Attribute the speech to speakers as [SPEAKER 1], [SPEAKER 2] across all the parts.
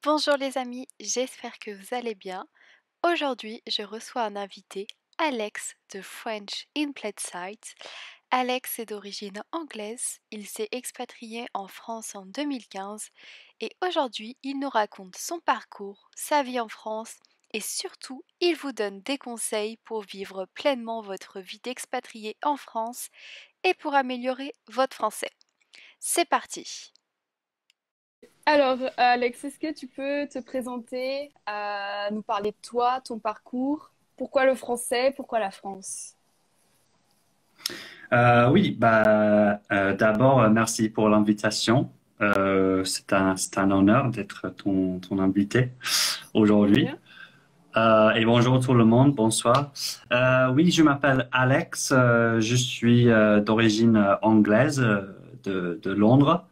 [SPEAKER 1] Bonjour les amis, j'espère que vous allez bien. Aujourd'hui, je reçois un invité, Alex de French in Plaid Sight. Alex est d'origine anglaise, il s'est expatrié en France en 2015 et aujourd'hui, il nous raconte son parcours, sa vie en France et surtout, il vous donne des conseils pour vivre pleinement votre vie d'expatrié en France et pour améliorer votre français. C'est parti.
[SPEAKER 2] Alors, Alex, est-ce que tu peux te présenter, nous parler de toi, ton parcours, pourquoi le français, pourquoi la France?
[SPEAKER 3] Oui, d'abord, merci pour l'invitation. C'est un honneur d'être ton invité
[SPEAKER 2] De
[SPEAKER 3] aujourd'hui.
[SPEAKER 2] rien.
[SPEAKER 3] Et bonjour tout le monde, bonsoir. Oui, je m'appelle Alex, je suis d'origine anglaise de Londres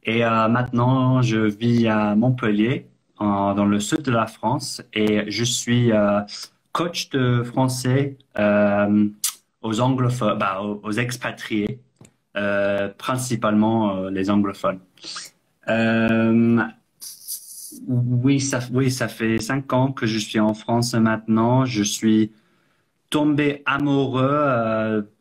[SPEAKER 3] et maintenant je vis à Montpellier, dans le sud de la France et je suis coach de français aux anglophones, aux expatriés, principalement les anglophones. Euh, oui, ça fait 5 ans que je suis en France maintenant. Je suis tombé amoureux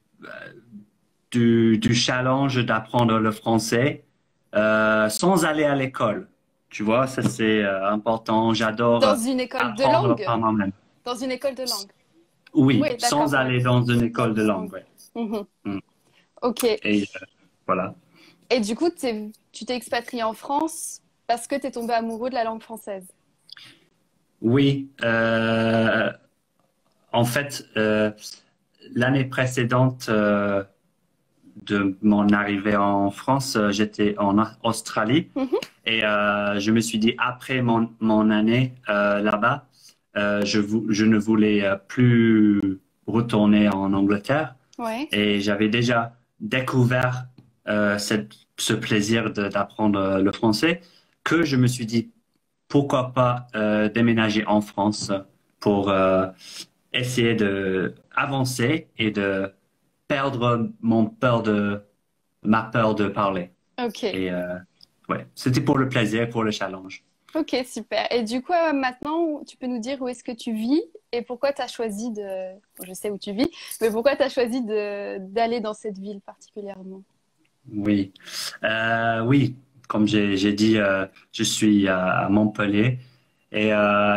[SPEAKER 3] du challenge d'apprendre le français sans aller à l'école. Tu vois, ça c'est important. J'adore
[SPEAKER 2] Dans une école de
[SPEAKER 3] apprendre
[SPEAKER 2] langue?
[SPEAKER 3] par moi-même.
[SPEAKER 2] Dans une école de langue.
[SPEAKER 3] Oui,
[SPEAKER 2] Oui, d'accord,
[SPEAKER 3] sans
[SPEAKER 2] ouais.
[SPEAKER 3] aller dans une
[SPEAKER 2] Dans
[SPEAKER 3] école de
[SPEAKER 2] sans-
[SPEAKER 3] langue. Ouais.
[SPEAKER 2] Mhm.
[SPEAKER 3] Mm.
[SPEAKER 2] Ok.
[SPEAKER 3] Et voilà.
[SPEAKER 2] Et du coup, tu t'es expatrié en France parce que t'es tombé amoureux de la langue française.
[SPEAKER 3] Oui, en fait, l'année précédente de mon arrivée en France, j'étais en Australie
[SPEAKER 2] Mhm.
[SPEAKER 3] et je me suis dit, après mon année là-bas, je ne voulais plus retourner en Angleterre
[SPEAKER 2] Ouais.
[SPEAKER 3] et j'avais déjà découvert ce plaisir d'apprendre le français que je me suis dit, pourquoi pas déménager en France pour essayer de avancer et de perdre ma peur de parler.
[SPEAKER 2] Ok.
[SPEAKER 3] Et ouais, c'était pour le plaisir, pour le challenge.
[SPEAKER 2] Ok, super. Et du coup, maintenant, tu peux nous dire où est-ce que tu vis et pourquoi tu as choisi de... bon, je sais où tu vis, mais pourquoi tu as choisi d'aller dans cette ville particulièrement?
[SPEAKER 3] Oui, oui, comme j'ai dit, je suis à Montpellier et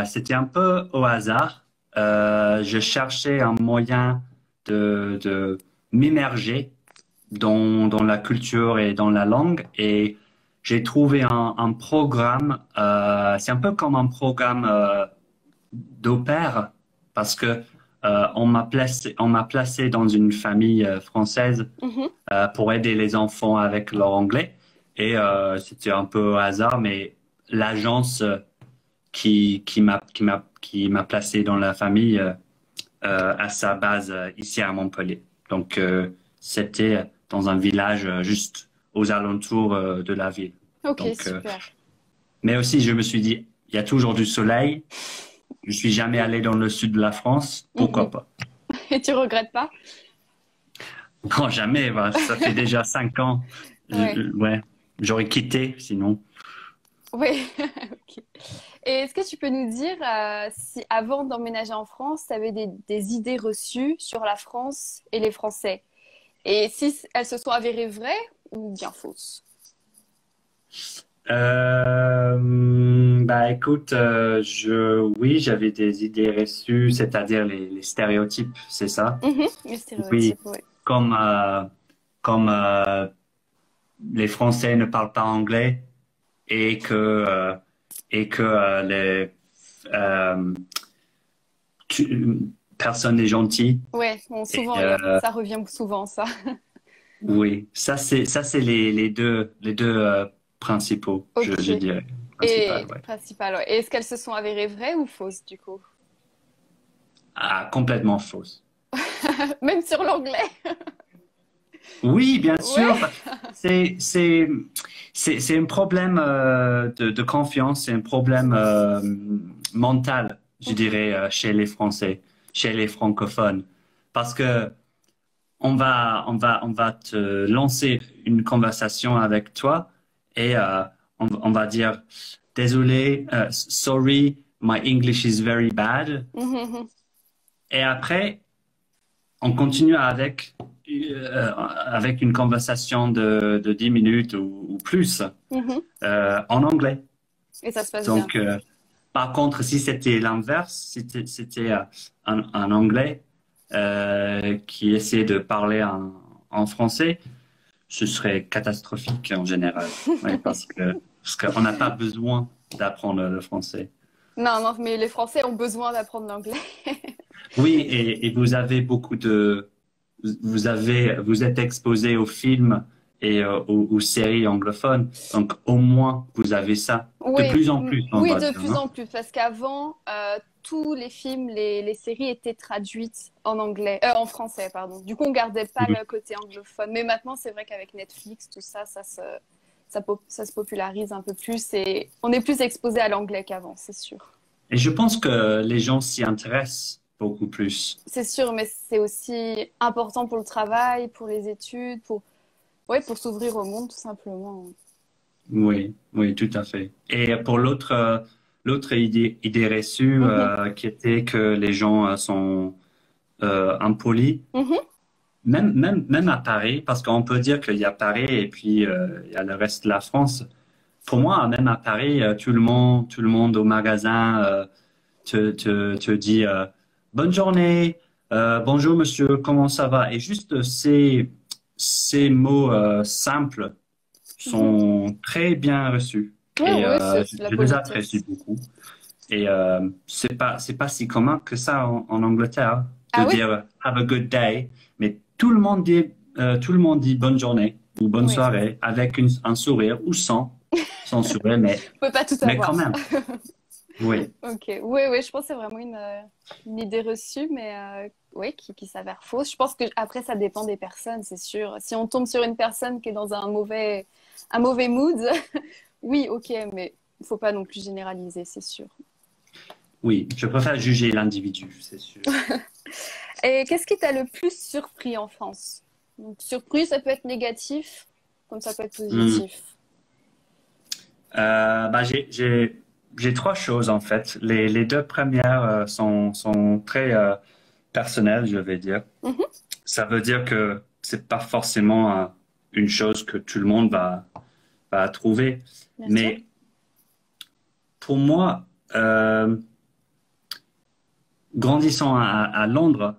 [SPEAKER 3] c'était un peu au hasard. Je cherchais un moyen de m'immerger dans la culture et dans la langue. Et j'ai trouvé un programme, c'est un peu comme un programme d'opère, parce que on m'a placé dans une famille française
[SPEAKER 2] Mhm.
[SPEAKER 3] pour aider les enfants avec leur anglais. Et c'était un peu au hasard, mais l'agence qui m'a placé dans la famille à sa base ici à Montpellier. Donc, c'était dans un village juste aux alentours de la ville.
[SPEAKER 2] Ok,
[SPEAKER 3] Donc,
[SPEAKER 2] super.
[SPEAKER 3] mais aussi, je me suis dit, il y a toujours du soleil. Je suis jamais allé dans le sud de la France. Pourquoi
[SPEAKER 2] Mhm.
[SPEAKER 3] pas?
[SPEAKER 2] Et tu regrettes pas?
[SPEAKER 3] Non, jamais. Bah, ça fait déjà 5 ans.
[SPEAKER 2] Ouais.
[SPEAKER 3] Ouais, j'aurais quitté sinon.
[SPEAKER 2] Oui. Ok. Et est-ce que tu peux nous dire si avant d'emménager en France, tu avais des idées reçues sur la France et les Français? Et si elles se sont avérées vraies ou bien fausses?
[SPEAKER 3] Écoute, oui, j'avais des idées reçues, c'est-à-dire les stéréotypes, c'est ça?
[SPEAKER 2] Mhm. Les
[SPEAKER 3] Oui,
[SPEAKER 2] stéréotypes, oui.
[SPEAKER 3] comme, euh, comme les Français ne parlent pas anglais et que euh, personne n'est gentil.
[SPEAKER 2] Ouais, bon,
[SPEAKER 3] Et,
[SPEAKER 2] souvent, ça revient souvent, ça.
[SPEAKER 3] oui, ça c'est les deux principaux,
[SPEAKER 2] Ok.
[SPEAKER 3] je dirais, principal,
[SPEAKER 2] Et
[SPEAKER 3] ouais.
[SPEAKER 2] principal, ouais. Et est-ce qu'elles se sont avérées vraies ou fausses, du coup?
[SPEAKER 3] Ah, complètement fausse.
[SPEAKER 2] Même sur l'anglais?
[SPEAKER 3] Oui, bien sûr.
[SPEAKER 2] Ouais.
[SPEAKER 3] C'est c'est c'est un problème de confiance, c'est un problème mental, je
[SPEAKER 2] Mhm.
[SPEAKER 3] dirais, chez les Français, chez les francophones, parce que on va te lancer une conversation avec toi et on va dire, désolé, sorry, my English is very bad.
[SPEAKER 2] Mhm,
[SPEAKER 3] Et après, on continue avec une conversation de 10 minutes ou plus
[SPEAKER 2] mhm.
[SPEAKER 3] en anglais.
[SPEAKER 2] Et ça se passe bien.
[SPEAKER 3] Donc, par contre, si c'était l'inverse, si c'était un Anglais qui essayait de parler en français, ce serait catastrophique en général. Oui, parce qu'on n'a pas besoin d'apprendre le français.
[SPEAKER 2] Non, non, mais les Français ont besoin d'apprendre l'anglais.
[SPEAKER 3] Oui, et vous avez vous êtes exposé aux films et aux séries anglophones. Donc, au moins, vous avez ça. De
[SPEAKER 2] Oui,
[SPEAKER 3] plus en plus, on
[SPEAKER 2] oui,
[SPEAKER 3] va
[SPEAKER 2] de
[SPEAKER 3] dire,
[SPEAKER 2] plus
[SPEAKER 3] hein.
[SPEAKER 2] en plus, parce qu'avant, tous les films, les séries étaient traduites en anglais, en français, pardon. Du coup, on gardait pas
[SPEAKER 3] Mhm.
[SPEAKER 2] le côté anglophone. Mais maintenant, c'est vrai qu'avec Netflix, tout ça, ça se popularise un peu plus et on est plus exposé à l'anglais qu'avant, c'est sûr.
[SPEAKER 3] Et je pense que les gens s'y intéressent beaucoup plus.
[SPEAKER 2] C'est sûr, mais c'est aussi important pour le travail, pour les études, ouais, pour s'ouvrir au monde, tout simplement.
[SPEAKER 3] Oui, oui, tout à fait. Et pour l'autre idée reçue
[SPEAKER 2] Mhm,
[SPEAKER 3] qui était que les gens sont impolis,
[SPEAKER 2] mhm,
[SPEAKER 3] même à Paris, parce qu'on peut dire qu'il y a Paris et puis il y a le reste de la France. Pour moi, même à Paris, tout le monde au magasin te dit bonne journée, bonjour monsieur, comment ça va? Et juste ces mots simples
[SPEAKER 2] mhm.
[SPEAKER 3] sont très bien reçus
[SPEAKER 2] Oui,
[SPEAKER 3] et
[SPEAKER 2] oui, c'est la
[SPEAKER 3] je les apprécie
[SPEAKER 2] politesse.
[SPEAKER 3] beaucoup. Et c'est pas si commun que ça en Angleterre de
[SPEAKER 2] Ah oui?
[SPEAKER 3] dire have a good day, mais tout le monde dit bonne journée ou bonne
[SPEAKER 2] Oui,
[SPEAKER 3] soirée avec un sourire ou sans sourire,
[SPEAKER 2] vous pouvez pas tout
[SPEAKER 3] mais quand
[SPEAKER 2] avoir.
[SPEAKER 3] même. Oui,
[SPEAKER 2] Ok, oui, oui, je pense que c'est vraiment une idée reçue, mais oui, qui s'avère fausse. Je pense que après, ça dépend des personnes, c'est sûr. Si on tombe sur une personne qui est dans un mauvais mood, oui, ok, mais il faut pas non plus généraliser, c'est sûr.
[SPEAKER 3] oui, je préfère juger l'individu, c'est sûr.
[SPEAKER 2] Et qu'est-ce qui t'a le plus surpris en France? Donc, surpris, ça peut être négatif, comme ça peut être
[SPEAKER 3] Hmm.
[SPEAKER 2] positif.
[SPEAKER 3] Bah, j'ai trois choses en fait. Les deux premières sont très personnelles, je vais dire.
[SPEAKER 2] Mhm,
[SPEAKER 3] Ça veut dire que c'est pas forcément une chose que tout le monde va trouver.
[SPEAKER 2] bien sûr.
[SPEAKER 3] Mais pour moi, grandissant à Londres,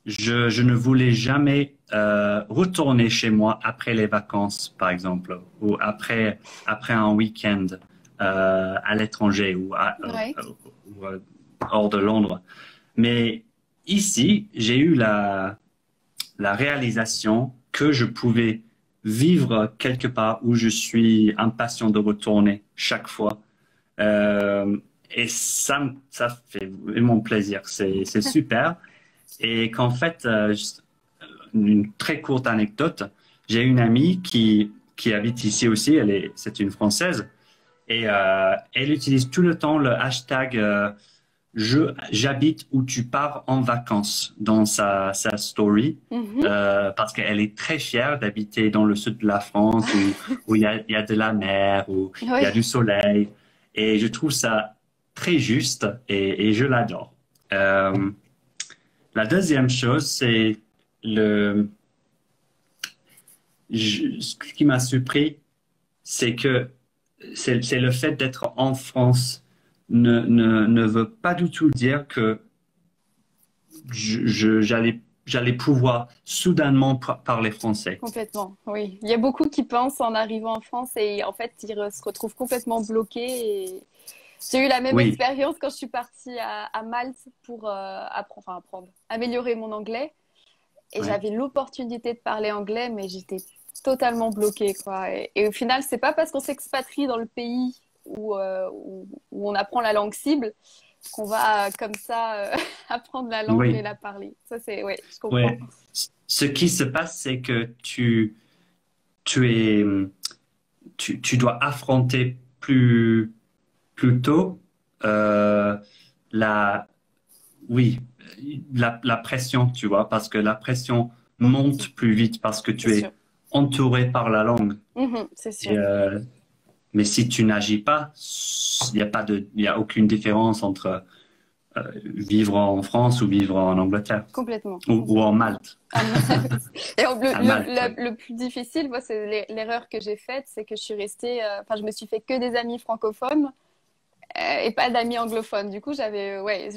[SPEAKER 3] je ne voulais jamais retourner chez moi après les vacances, par exemple, ou après un week-end à l'étranger
[SPEAKER 2] Ouais.
[SPEAKER 3] ou, hors de Londres. Mais ici, j'ai eu la réalisation que je pouvais vivre quelque part où je suis impatient de retourner chaque fois. Et ça fait vraiment plaisir. C'est super. Et qu'en fait, juste une très courte anecdote, j'ai une amie qui habite ici aussi, c'est une Française, et elle utilise tout le temps le hashtag j'habite où tu pars en vacances dans sa story,
[SPEAKER 2] Mhm.
[SPEAKER 3] parce qu'elle est très fière d'habiter dans le sud de la France où il y a de la mer, où il y a
[SPEAKER 2] Oui.
[SPEAKER 3] du soleil, et je trouve ça très juste et je l'adore. Euh, la deuxième chose, c'est le, ce qui m'a surpris, c'est que c'est le fait d'être en France ne veut pas du tout dire que j'allais pouvoir soudainement parler français.
[SPEAKER 2] Complètement, oui. Il y a beaucoup qui pensent en arrivant en France et en fait, se retrouvent complètement bloqués. Et j'ai eu la même
[SPEAKER 3] Oui,
[SPEAKER 2] expérience quand je suis partie à Malte pour apprendre, améliorer mon anglais. Et
[SPEAKER 3] oui,
[SPEAKER 2] j'avais l'opportunité de parler anglais, mais j'étais totalement bloquée, quoi. Et au final, c'est pas parce qu'on s'expatrie dans le pays où on apprend la langue cible qu'on va comme ça apprendre la langue et
[SPEAKER 3] oui,
[SPEAKER 2] la parler. Ça, ouais, je
[SPEAKER 3] oui.
[SPEAKER 2] comprends.
[SPEAKER 3] Ce qui se passe, c'est que tu es, tu dois affronter plus tôt euh, la, oui, la pression, tu vois, parce que la pression monte plus vite parce que
[SPEAKER 2] C'est
[SPEAKER 3] tu
[SPEAKER 2] sûr.
[SPEAKER 3] es entouré par la langue.
[SPEAKER 2] Mhm, c'est
[SPEAKER 3] Et
[SPEAKER 2] sûr.
[SPEAKER 3] Mais si tu n'agis pas, il y a aucune différence entre vivre en France ou vivre en Angleterre
[SPEAKER 2] Complètement.
[SPEAKER 3] ou en Malte.
[SPEAKER 2] Ah, et
[SPEAKER 3] À Malte, oui.
[SPEAKER 2] le plus difficile, moi, c'est l'erreur que j'ai faite, c'est que je suis restée, enfin, je me suis fait que des amis francophones et pas d'amis anglophones. Du coup, ouais, ouais,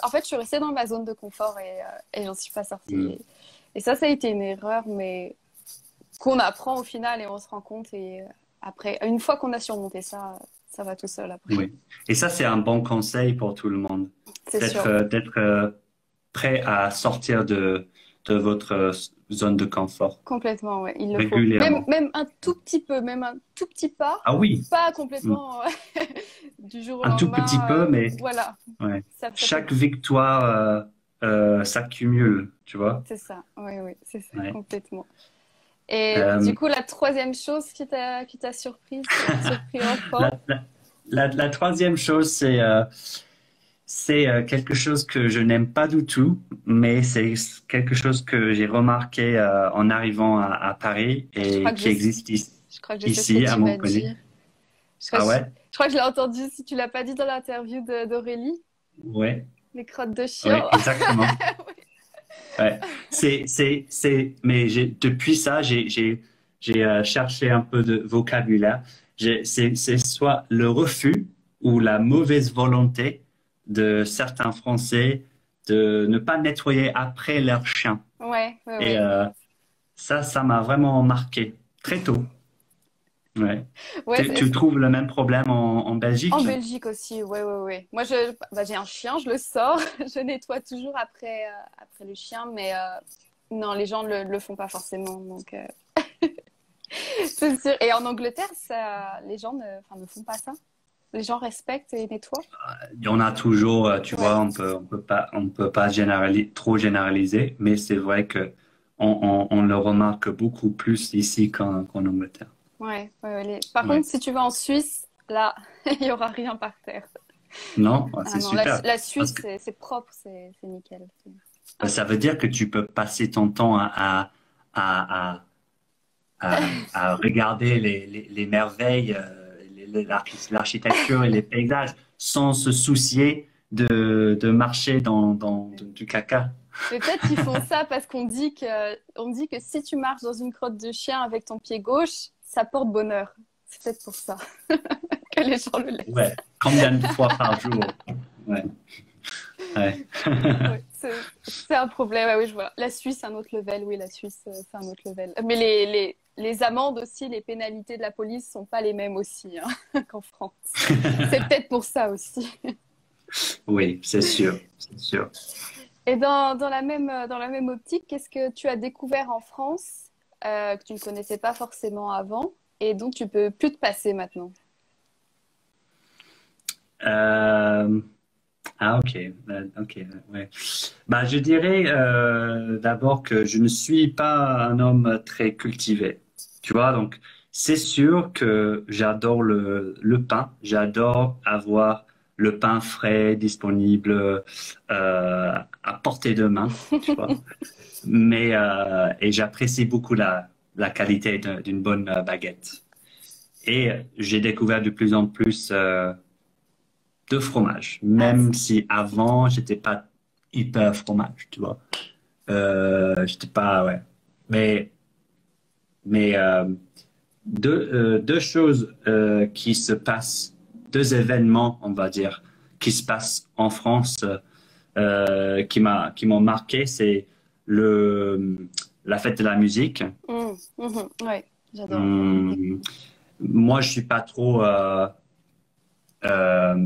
[SPEAKER 2] en fait, je suis restée dans ma zone de confort et j'en suis pas sortie.
[SPEAKER 3] Mm.
[SPEAKER 2] Et ça a été une erreur, mais qu'on apprend au final et on se rend compte. Et après, une fois qu'on a surmonté ça, ça va tout seul après.
[SPEAKER 3] Oui. Et ça, c'est un bon conseil pour tout le monde,
[SPEAKER 2] C'est sûr.
[SPEAKER 3] d'être prêt à sortir de votre zone de confort
[SPEAKER 2] Complètement, ouais, il le faut.
[SPEAKER 3] régulièrement.
[SPEAKER 2] Même un tout petit peu, même un tout petit pas,
[SPEAKER 3] Ah oui,
[SPEAKER 2] pas
[SPEAKER 3] mm,
[SPEAKER 2] complètement du jour au
[SPEAKER 3] un tout petit
[SPEAKER 2] lendemain.
[SPEAKER 3] peu, mais
[SPEAKER 2] Voilà,
[SPEAKER 3] ouais.
[SPEAKER 2] ça fait.
[SPEAKER 3] Chaque victoire s'accumule, tu vois.
[SPEAKER 2] C'est ça, oui, oui, c'est ça,
[SPEAKER 3] Ouais.
[SPEAKER 2] complètement. Et du
[SPEAKER 3] Euh,
[SPEAKER 2] coup, la troisième chose qui t'a surpris
[SPEAKER 3] la,
[SPEAKER 2] enfant?
[SPEAKER 3] la, la troisième chose, c'est quelque chose que je n'aime pas du tout, mais c'est quelque chose que j'ai remarqué en arrivant à Paris
[SPEAKER 2] Je crois
[SPEAKER 3] et
[SPEAKER 2] que
[SPEAKER 3] qui existe
[SPEAKER 2] je crois que je sais ce que
[SPEAKER 3] ici à
[SPEAKER 2] tu vas
[SPEAKER 3] Montpellier.
[SPEAKER 2] dire.
[SPEAKER 3] Ah ouais?
[SPEAKER 2] Je crois que je l'ai entendu, si tu l'as pas dit dans l'interview d'Aurélie,
[SPEAKER 3] Ouais,
[SPEAKER 2] les crottes de chien.
[SPEAKER 3] ouais, exactement. Ouais. Mais depuis ça, j'ai cherché un peu de vocabulaire. C'est soit le refus ou la mauvaise volonté de certains Français de ne pas nettoyer après leur chien.
[SPEAKER 2] Ouais, ouais,
[SPEAKER 3] Et
[SPEAKER 2] ouais.
[SPEAKER 3] ça m'a vraiment marqué très tôt. Ouais.
[SPEAKER 2] Ouais,
[SPEAKER 3] Tu trouves le même problème en
[SPEAKER 2] en
[SPEAKER 3] Belgique?
[SPEAKER 2] Belgique aussi, ouais, ouais, ouais. Moi, bah, j'ai un chien, je le sors, je nettoie toujours après le chien, mais non, les gens le font pas forcément, donc c'est sûr. Et en Angleterre, les gens enfin, ne font pas ça. Les gens respectent et nettoient.
[SPEAKER 3] Il y en a toujours, tu
[SPEAKER 2] Ouais,
[SPEAKER 3] vois, on peut pas trop généraliser, mais c'est vrai que on le remarque beaucoup plus ici qu'en Angleterre.
[SPEAKER 2] ouais, ouais, ouais. Par
[SPEAKER 3] Ouais.
[SPEAKER 2] contre, si tu vas en Suisse, là, il y aura rien par terre.
[SPEAKER 3] Non,
[SPEAKER 2] Ah
[SPEAKER 3] c'est
[SPEAKER 2] non,
[SPEAKER 3] super.
[SPEAKER 2] la
[SPEAKER 3] Parce
[SPEAKER 2] Suisse,
[SPEAKER 3] que
[SPEAKER 2] c'est propre, c'est nickel.
[SPEAKER 3] ça veut dire que tu peux passer ton temps à, à regarder les merveilles, l'architecture et les paysages sans se soucier de marcher du caca.
[SPEAKER 2] Mais peut-être qu'ils font ça parce on dit que si tu marches dans une crotte de chien avec ton pied gauche, ça porte bonheur. C'est peut-être pour ça que les gens le laissent.
[SPEAKER 3] Ouais. Combien de fois par jour? Ouais. Ouais.
[SPEAKER 2] Ouais, c'est un problème. Ah oui, je vois. La Suisse, c'est un autre level. Oui, la Suisse, c'est un autre level. Mais les amendes aussi, les pénalités de la police sont pas les mêmes aussi hein, qu'en France. C'est peut-être pour ça aussi.
[SPEAKER 3] Oui, c'est sûr, c'est sûr.
[SPEAKER 2] Et dans la même optique, qu'est-ce que tu as découvert en France que tu ne connaissais pas forcément avant et dont tu peux plus te passer maintenant?
[SPEAKER 3] Euh, ok, ok, ouais. Bah, je dirais d'abord que je ne suis pas un homme très cultivé. Tu vois, donc c'est sûr que j'adore le pain. J'adore avoir le pain frais, disponible, à portée de main, tu vois. Et j'apprécie beaucoup la qualité d'une bonne baguette. Et j'ai découvert de plus en plus de fromage,
[SPEAKER 2] Ah,
[SPEAKER 3] même si avant j'étais pas hyper fromage, tu vois. J'étais pas, ouais. Mais mais deux choses qui se passent, deux événements, on va dire, qui se passent en France qui m'ont marqué, c'est le la fête de la musique.
[SPEAKER 2] ouais, j'adore.
[SPEAKER 3] Hum, Moi, je suis pas trop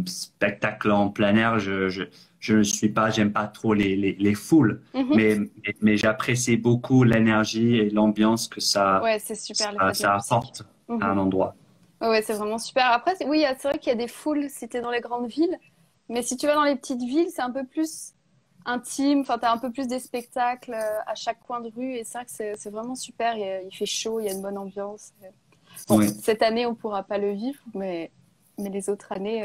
[SPEAKER 3] spectacle en plein air. Je ne suis pas, j'aime pas trop les foules,
[SPEAKER 2] Mhm.
[SPEAKER 3] mais j'apprécie beaucoup l'énergie et l'ambiance que
[SPEAKER 2] Ouais, c'est super les fêtes de la
[SPEAKER 3] ça
[SPEAKER 2] musique.
[SPEAKER 3] apporte à
[SPEAKER 2] Mhm.
[SPEAKER 3] un endroit.
[SPEAKER 2] Ouais, ouais, c'est vraiment super. Après, oui, c'est vrai qu'il y a des foules si tu es dans les grandes villes, mais si tu vas dans les petites villes, c'est un peu plus intime. Enfin, tu as un peu plus des spectacles à chaque coin de rue et c'est vrai que c'est vraiment super. Il fait chaud, il y a une bonne ambiance. Bon,
[SPEAKER 3] Oui.
[SPEAKER 2] cette année, on pourra pas le vivre, mais les autres années,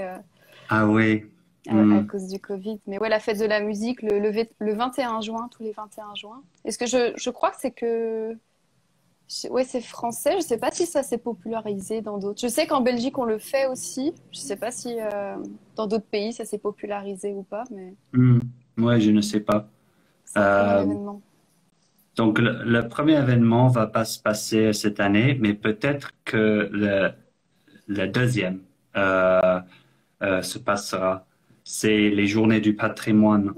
[SPEAKER 3] Ah oui.
[SPEAKER 2] à
[SPEAKER 3] Hmm.
[SPEAKER 2] cause du Covid. Mais ouais, la fête de la musique, le 21 juin, tous les 21 juin. Est-ce que je crois que c'est que Ouais, c'est français. Je sais pas si ça s'est popularisé dans d'autres. Je sais qu'en Belgique, on le fait aussi. Je sais pas si dans d'autres pays, ça s'est popularisé ou pas, mais
[SPEAKER 3] Hmm. Ouais, je ne sais pas.
[SPEAKER 2] c'est un très bon
[SPEAKER 3] Euh,
[SPEAKER 2] événement.
[SPEAKER 3] donc, le premier événement va pas se passer cette année, mais peut-être que le deuxième se passera. C'est les Journées du patrimoine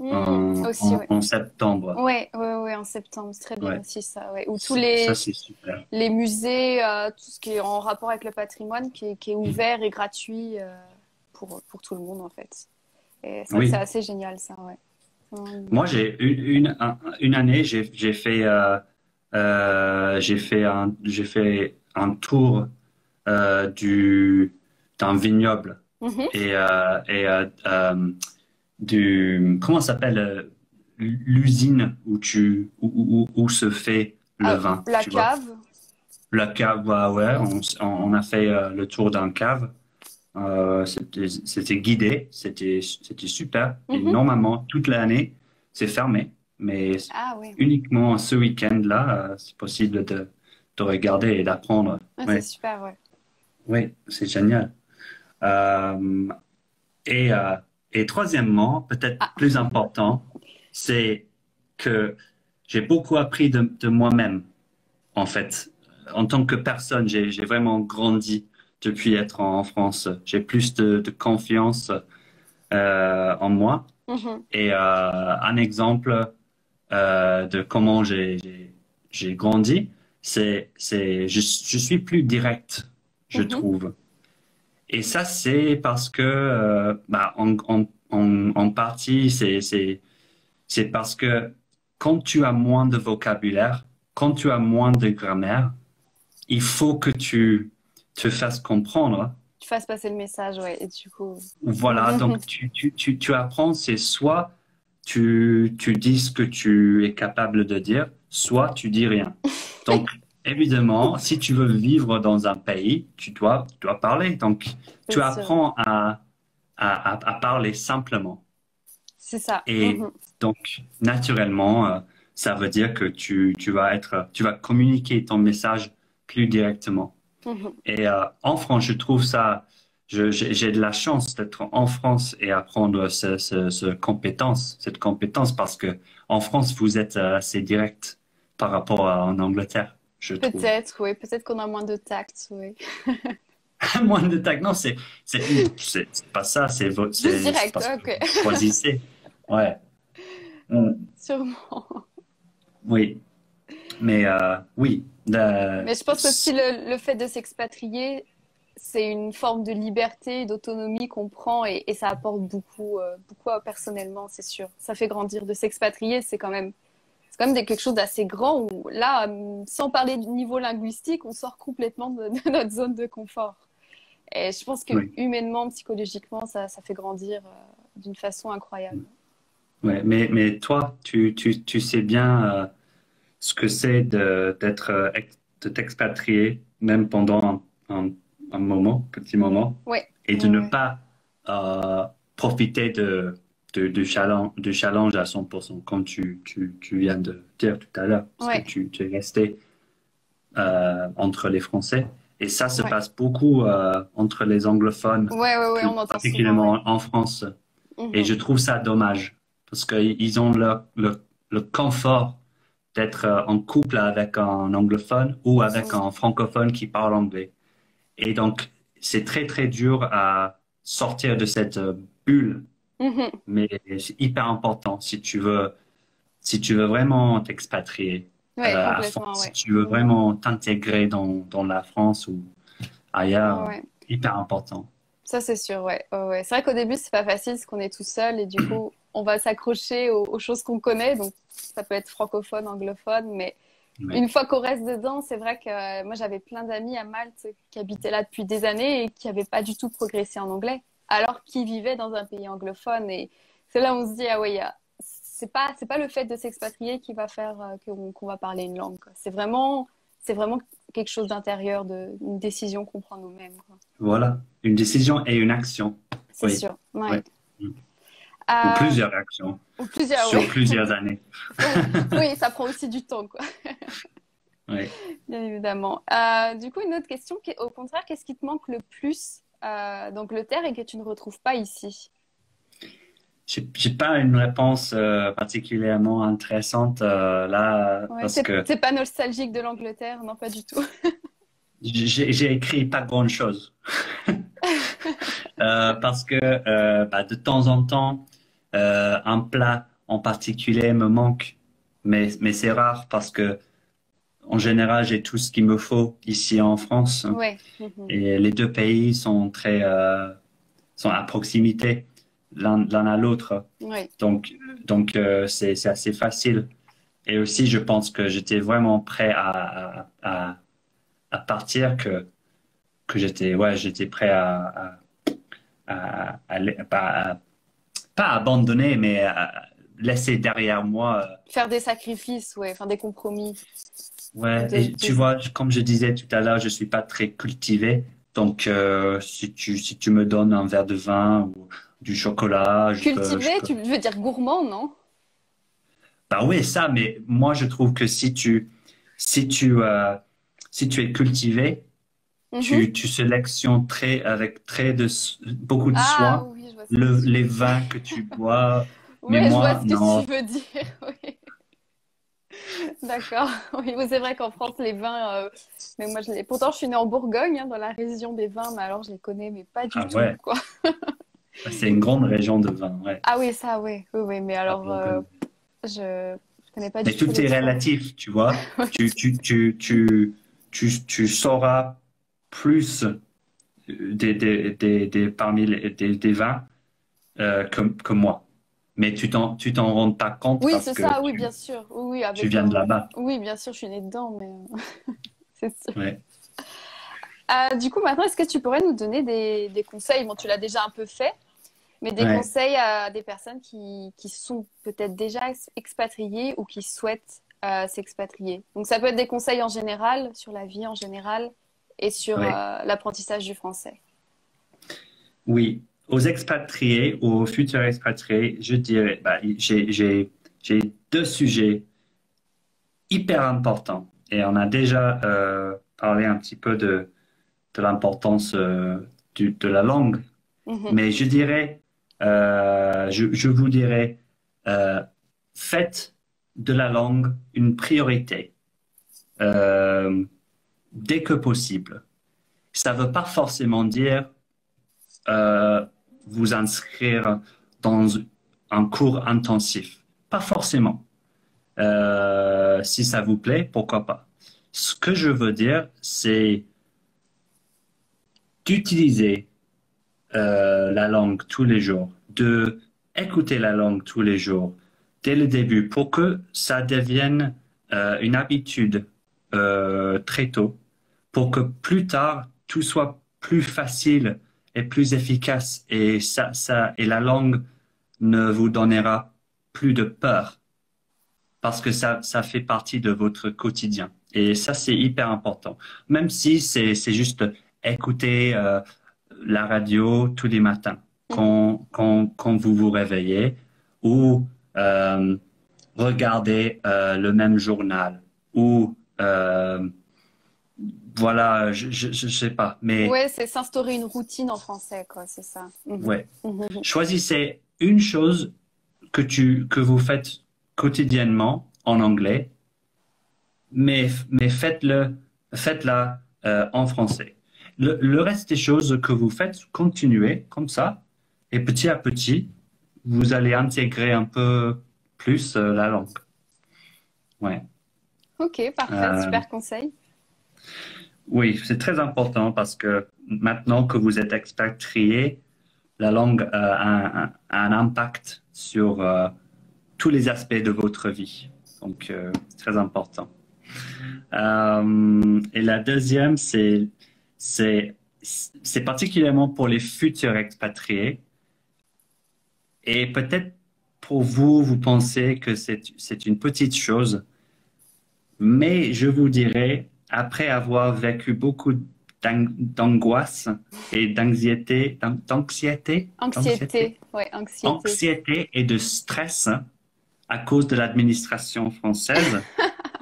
[SPEAKER 2] Aussi, ouais.
[SPEAKER 3] en septembre.
[SPEAKER 2] Ouais, ouais, ouais, en septembre, c'est très bien
[SPEAKER 3] Ouais,
[SPEAKER 2] aussi ça, ouais. Où tous
[SPEAKER 3] ça c'est super.
[SPEAKER 2] les musées, tout ce qui est en rapport avec le patrimoine, qui est ouvert et gratuit pour tout le monde, en fait. Et c'est vrai que c'est
[SPEAKER 3] Oui,
[SPEAKER 2] assez génial, ça, ouais.
[SPEAKER 3] moi j'ai une année j'ai fait un tour d'un vignoble
[SPEAKER 2] Mhm.
[SPEAKER 3] et comment ça s'appelle l'usine où se fait le
[SPEAKER 2] Ah,
[SPEAKER 3] vin,
[SPEAKER 2] la
[SPEAKER 3] tu vois?
[SPEAKER 2] cave.
[SPEAKER 3] La cave, ouais, ouais,
[SPEAKER 2] Mhm.
[SPEAKER 3] on a fait le tour d'un cave. C'était guidé, c'était super. Et
[SPEAKER 2] Mhm.
[SPEAKER 3] normalement, toute l'année, c'est fermé. Mais
[SPEAKER 2] Ah oui,
[SPEAKER 3] uniquement ce week-end-là, c'est possible de regarder et d'apprendre.
[SPEAKER 2] ah, c'est
[SPEAKER 3] Oui,
[SPEAKER 2] super, ouais.
[SPEAKER 3] oui, c'est génial. Euh, et, euh, et troisièmement, peut-être
[SPEAKER 2] Ah,
[SPEAKER 3] plus important, c'est que j'ai beaucoup appris de moi-même, en fait. En tant que personne, j'ai vraiment grandi depuis être en France. J'ai plus de confiance en moi.
[SPEAKER 2] mhm.
[SPEAKER 3] Et un exemple de comment j'ai grandi, je suis plus direct, je
[SPEAKER 2] Mhm.
[SPEAKER 3] trouve. Et ça, c'est parce que, bah, en partie, c'est parce que quand tu as moins de vocabulaire, quand tu as moins de grammaire, il faut que tu te fasses comprendre.
[SPEAKER 2] Tu fasses passer le message, ouais. Et du coup,
[SPEAKER 3] Voilà, donc tu apprends, c'est soit tu dis ce que tu es capable de dire, soit tu dis rien. Donc, évidemment, si tu veux vivre dans un pays, tu dois parler. Donc,
[SPEAKER 2] c'est
[SPEAKER 3] tu
[SPEAKER 2] sûr, ouais.
[SPEAKER 3] apprends à parler simplement.
[SPEAKER 2] C'est ça.
[SPEAKER 3] Et
[SPEAKER 2] Mhm.
[SPEAKER 3] donc, naturellement, ça veut dire que tu vas communiquer ton message plus directement.
[SPEAKER 2] Mhm.
[SPEAKER 3] Et en France, je trouve ça, j'ai de la chance d'être en France et apprendre cette compétence parce que en France, vous êtes assez direct par rapport à en Angleterre, je trouve.
[SPEAKER 2] Peut-être, oui. Peut-être qu'on a moins de tact, oui.
[SPEAKER 3] Moins de tact, non, c'est pas ça,
[SPEAKER 2] Juste
[SPEAKER 3] c'est
[SPEAKER 2] direct,
[SPEAKER 3] parce que
[SPEAKER 2] ok.
[SPEAKER 3] vous choisissez. Ouais. Mm,
[SPEAKER 2] Sûrement.
[SPEAKER 3] oui, mais oui,
[SPEAKER 2] Mais je pense qu'aussi le fait de s'expatrier, c'est une forme de liberté, d'autonomie qu'on prend et ça apporte beaucoup, beaucoup personnellement, c'est sûr. Ça fait grandir. De s'expatrier, c'est quand même quelque chose d'assez grand où là, sans parler du niveau linguistique, on sort complètement de notre zone de confort. Et je pense que
[SPEAKER 3] oui.
[SPEAKER 2] humainement, psychologiquement, ça fait grandir d'une façon incroyable.
[SPEAKER 3] Ouais, mais toi, tu sais bien ce que c'est de t'expatrier, même pendant un moment, petit moment,
[SPEAKER 2] Ouais,
[SPEAKER 3] et de
[SPEAKER 2] ouais,
[SPEAKER 3] ne
[SPEAKER 2] ouais.
[SPEAKER 3] pas profiter du challenge à 100%, comme tu viens de dire tout à l'heure, parce que
[SPEAKER 2] Ouais,
[SPEAKER 3] tu es resté entre les Français. Et ça se
[SPEAKER 2] ouais.
[SPEAKER 3] passe beaucoup entre les anglophones,
[SPEAKER 2] Ouais, ouais, ouais,
[SPEAKER 3] plus
[SPEAKER 2] on entend souvent,
[SPEAKER 3] particulièrement
[SPEAKER 2] ouais.
[SPEAKER 3] en France. Et
[SPEAKER 2] Mhm.
[SPEAKER 3] je trouve ça dommage parce qu'ils ont le confort d'être en couple avec un anglophone ou avec
[SPEAKER 2] Mm.
[SPEAKER 3] un francophone qui parle anglais. Et donc, c'est très, très dur à sortir de cette bulle,
[SPEAKER 2] Mhm.
[SPEAKER 3] mais c'est hyper important si tu veux vraiment t'expatrier
[SPEAKER 2] Ouais,
[SPEAKER 3] à fond,
[SPEAKER 2] complètement,
[SPEAKER 3] si
[SPEAKER 2] ouais.
[SPEAKER 3] tu veux
[SPEAKER 2] Mhm.
[SPEAKER 3] vraiment t'intégrer dans la France ou
[SPEAKER 2] Ouais,
[SPEAKER 3] ailleurs,
[SPEAKER 2] ouais.
[SPEAKER 3] hyper important.
[SPEAKER 2] Ça, c'est sûr, ouais. Ouais, ouais. C'est vrai qu'au début, c'est pas facile parce qu'on est tout seul et du coup, on va s'accrocher aux choses qu'on connaît. Donc, ça peut être francophone, anglophone, mais
[SPEAKER 3] Oui,
[SPEAKER 2] une fois qu'on reste dedans, c'est vrai que moi, j'avais plein d'amis à Malte qui habitaient là depuis des années et qui n'avaient pas du tout progressé en anglais, alors qu'ils vivaient dans un pays anglophone. Et c'est là où on se dit, ah ouais, c'est pas le fait de s'expatrier qui va faire qu'on va parler une langue, quoi. C'est vraiment quelque chose d'intérieur, une décision qu'on prend nous-mêmes, quoi.
[SPEAKER 3] voilà, une décision et une action.
[SPEAKER 2] C'est
[SPEAKER 3] Oui,
[SPEAKER 2] sûr,
[SPEAKER 3] oui.
[SPEAKER 2] ouais.
[SPEAKER 3] Ou
[SPEAKER 2] Euh,
[SPEAKER 3] plusieurs actions
[SPEAKER 2] ou plusieurs,
[SPEAKER 3] sur
[SPEAKER 2] ouais.
[SPEAKER 3] plusieurs années.
[SPEAKER 2] Oui, ça prend aussi du temps, quoi.
[SPEAKER 3] Ouais.
[SPEAKER 2] Bien évidemment. Du coup, une autre question, au contraire, qu'est-ce qui te manque le plus d'Angleterre et que tu ne retrouves pas ici?
[SPEAKER 3] J'ai pas une réponse particulièrement intéressante là
[SPEAKER 2] Ouais,
[SPEAKER 3] parce que
[SPEAKER 2] t'es pas nostalgique de l'Angleterre? Non, pas du tout.
[SPEAKER 3] j'ai écrit pas grand-chose. Parce que bah, de temps en temps, un plat en particulier me manque, mais c'est rare parce que en général, j'ai tout ce qu'il me faut ici en France
[SPEAKER 2] Ouais. Mhm.
[SPEAKER 3] et les deux pays sont sont à proximité l'un à l'autre.
[SPEAKER 2] Ouais.
[SPEAKER 3] Donc, c'est assez facile. Et aussi, je pense que j'étais vraiment prêt à partir, que j'étais prêt pas abandonner, mais laisser derrière moi.
[SPEAKER 2] Faire des sacrifices, ouais, enfin des compromis.
[SPEAKER 3] Ouais,
[SPEAKER 2] De,
[SPEAKER 3] et
[SPEAKER 2] de-
[SPEAKER 3] tu vois, comme je disais tout à l'heure, je suis pas très cultivé. Donc, si tu me donnes un verre de vin ou du chocolat, je
[SPEAKER 2] Cultiver,
[SPEAKER 3] peux.
[SPEAKER 2] tu veux dire gourmand, non?
[SPEAKER 3] Bah oui, ça, mais moi, je trouve que si tu, euh, si tu es cultivé,
[SPEAKER 2] Mhm.
[SPEAKER 3] tu sélectionnes avec beaucoup de
[SPEAKER 2] Ah
[SPEAKER 3] soin
[SPEAKER 2] oui, je vois ce que tu
[SPEAKER 3] les
[SPEAKER 2] veux dire.
[SPEAKER 3] vins que tu bois. Mais
[SPEAKER 2] Ouais, je vois
[SPEAKER 3] moi,
[SPEAKER 2] ce que
[SPEAKER 3] non.
[SPEAKER 2] tu veux dire. Oui, d'accord. Oui, c'est vrai qu'en France, les vins, mais moi, pourtant, je suis née en Bourgogne, hein, dans la région des vins, mais alors je les connais, mais pas du
[SPEAKER 3] Ah
[SPEAKER 2] tout,
[SPEAKER 3] ouais,
[SPEAKER 2] quoi.
[SPEAKER 3] c'est une grande région de vin, ouais,
[SPEAKER 2] Ah oui, ça, oui, oui, oui, mais
[SPEAKER 3] la
[SPEAKER 2] alors,
[SPEAKER 3] Bourgogne.
[SPEAKER 2] je connais pas
[SPEAKER 3] Mais
[SPEAKER 2] du tout
[SPEAKER 3] tout
[SPEAKER 2] les
[SPEAKER 3] est
[SPEAKER 2] différences.
[SPEAKER 3] relatif, tu vois.
[SPEAKER 2] Oui,
[SPEAKER 3] Tu sauras plus parmi des vins que moi. Mais tu t'en rends pas compte
[SPEAKER 2] oui,
[SPEAKER 3] parce
[SPEAKER 2] c'est
[SPEAKER 3] que
[SPEAKER 2] ça, oui, bien sûr. Oui, oui,
[SPEAKER 3] tu
[SPEAKER 2] avec
[SPEAKER 3] viens de là-bas.
[SPEAKER 2] oui, bien sûr, je suis née dedans, mais c'est sûr.
[SPEAKER 3] Ouais.
[SPEAKER 2] Du coup, maintenant, est-ce que tu pourrais nous donner des conseils? Bon, tu l'as déjà un peu fait, mais des
[SPEAKER 3] Ouais.
[SPEAKER 2] conseils à des personnes qui sont peut-être déjà expatriées ou qui souhaitent s'expatrier. Donc, ça peut être des conseils en général, sur la vie en général et sur
[SPEAKER 3] Ouais.
[SPEAKER 2] l'apprentissage du français.
[SPEAKER 3] Oui. Aux expatriés, aux futurs expatriés, je dirais, bah, j'ai deux sujets hyper importants. Et on a déjà parlé un petit peu de l'importance de la langue.
[SPEAKER 2] Mhm,
[SPEAKER 3] Mais je dirais, je vous dirais, euh, faites de la langue une priorité euh, dès que possible. Ça ne veut pas forcément dire euh, vous inscrire dans un cours intensif. Pas forcément. Si ça vous plaît, pourquoi pas. Ce que je veux dire, c'est d'utiliser la langue tous les jours, de écouter la langue tous les jours dès le début pour que ça devienne une habitude très tôt, pour que plus tard tout soit plus facile et plus efficace et et la langue ne vous donnera plus de peur parce que ça fait partie de votre quotidien. Et ça, c'est hyper important. Même si c'est juste écouter la radio tous les matins
[SPEAKER 2] mhm.
[SPEAKER 3] quand vous vous réveillez ou euh, regarder le même journal ou voilà, je sais pas. Mais
[SPEAKER 2] Ouais, c'est s'instaurer une routine en français, quoi, c'est ça. Mhm,
[SPEAKER 3] ouais,
[SPEAKER 2] mhm.
[SPEAKER 3] choisissez une chose que vous faites quotidiennement en anglais mais faites-la en français. Le reste des choses que vous faites, continuez comme ça, et petit à petit, vous allez intégrer un peu plus la langue. Ouais.
[SPEAKER 2] Ok, parfait,
[SPEAKER 3] Euh,
[SPEAKER 2] super conseil.
[SPEAKER 3] oui, c'est très important parce que maintenant que vous êtes expatrié, la langue a un impact sur tous les aspects de votre vie. Donc, c'est très important. Et la deuxième, c'est, c'est particulièrement pour les futurs expatriés. Et peut-être pour vous, vous pensez que c'est une petite chose, mais je vous dirais, après avoir vécu beaucoup d'angoisse et
[SPEAKER 2] Anxiété, ouais, anxiété.
[SPEAKER 3] anxiété et de stress à cause de l'administration française,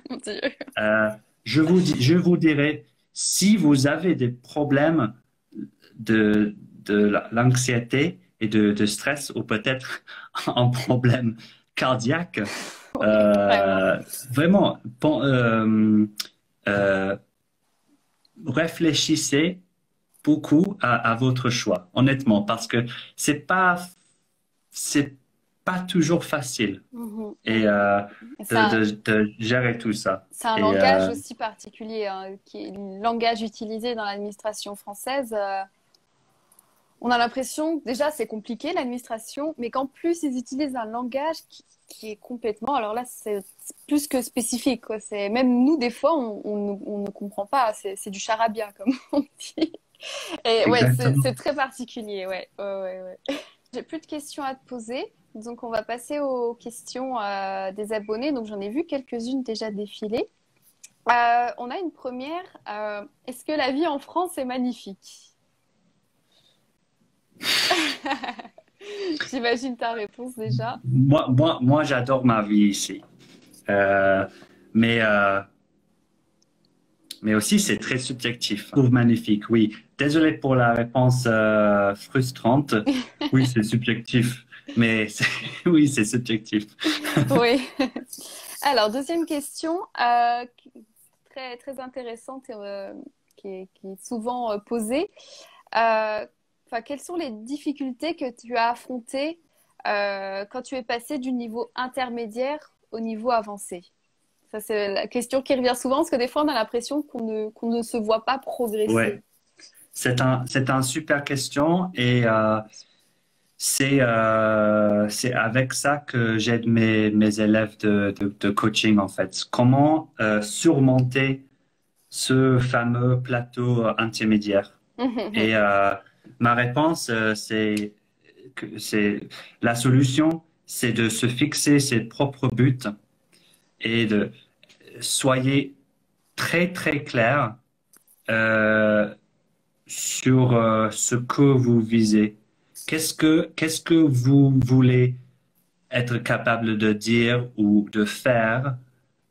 [SPEAKER 2] Mon Dieu.
[SPEAKER 3] euh, je vous dirais, si vous avez des problèmes de l'anxiété et de stress, ou peut-être un problème cardiaque,
[SPEAKER 2] Oui, vraiment.
[SPEAKER 3] vraiment, euh, réfléchissez beaucoup à votre choix, honnêtement, parce que c'est pas, c'est pas toujours facile
[SPEAKER 2] Mhm,
[SPEAKER 3] et
[SPEAKER 2] mhm. Et
[SPEAKER 3] de gérer tout ça.
[SPEAKER 2] c'est un
[SPEAKER 3] Et
[SPEAKER 2] langage aussi particulier, hein, qui est le langage utilisé dans l'administration française. On a l'impression que déjà c'est compliqué l'administration, mais qu'en plus ils utilisent un langage qui est complètement. Alors là, c'est plus que spécifique, quoi. C'est même nous des fois on ne comprend pas. C'est du charabia comme on dit. Et ouais,
[SPEAKER 3] exactement.
[SPEAKER 2] c'est très particulier. Ouais, ouais, ouais. J'ai plus de questions à te poser, donc on va passer aux questions des abonnés. Donc j'en ai vu quelques-unes déjà défiler. On a une première. Est-ce que la vie en France est magnifique? J'imagine ta réponse déjà.
[SPEAKER 3] Moi, j'adore ma vie ici. Euh, mais, euh, mais aussi, c'est très subjectif. Je trouve magnifique, oui. Désolé pour la réponse frustrante. Oui, c'est subjectif. Mais oui, c'est subjectif.
[SPEAKER 2] Oui. Alors, deuxième question, très, très intéressante et qui est souvent posée. Enfin, quelles sont les difficultés que tu as affrontées quand tu es passé du niveau intermédiaire au niveau avancé? Ça, c'est la question qui revient souvent parce que des fois, on a l'impression qu'on ne se voit pas progresser.
[SPEAKER 3] Ouais, c'est un super question et c'est avec ça que j'aide mes élèves de coaching en fait. Comment surmonter ce fameux plateau intermédiaire? Et ma réponse, c'est la solution, c'est de se fixer ses propres buts et de soyez très très clair euh, sur ce que vous visez. Qu'est-ce que vous voulez être capable de dire ou de faire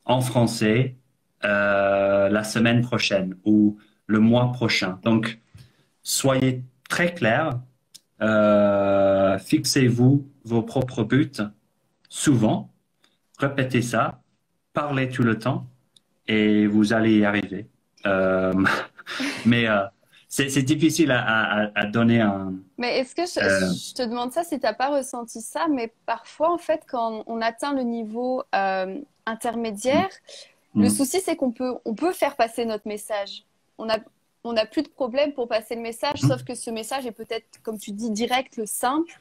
[SPEAKER 3] en français la semaine prochaine ou le mois prochain? Donc, soyez très clair, fixez-vous vos propres buts souvent, répétez ça, parlez tout le temps et vous allez y arriver. Euh, mais c'est difficile à donner un.
[SPEAKER 2] Mais est-ce que
[SPEAKER 3] euh,
[SPEAKER 2] je te demande ça si tu n'as pas ressenti ça, mais parfois, en fait, quand on atteint le niveau intermédiaire, le
[SPEAKER 3] mm,
[SPEAKER 2] souci, c'est on peut faire passer notre message. On a, on n'a plus de problème pour passer le message,
[SPEAKER 3] mm,
[SPEAKER 2] sauf que ce message est peut-être, comme tu dis, direct, le simple.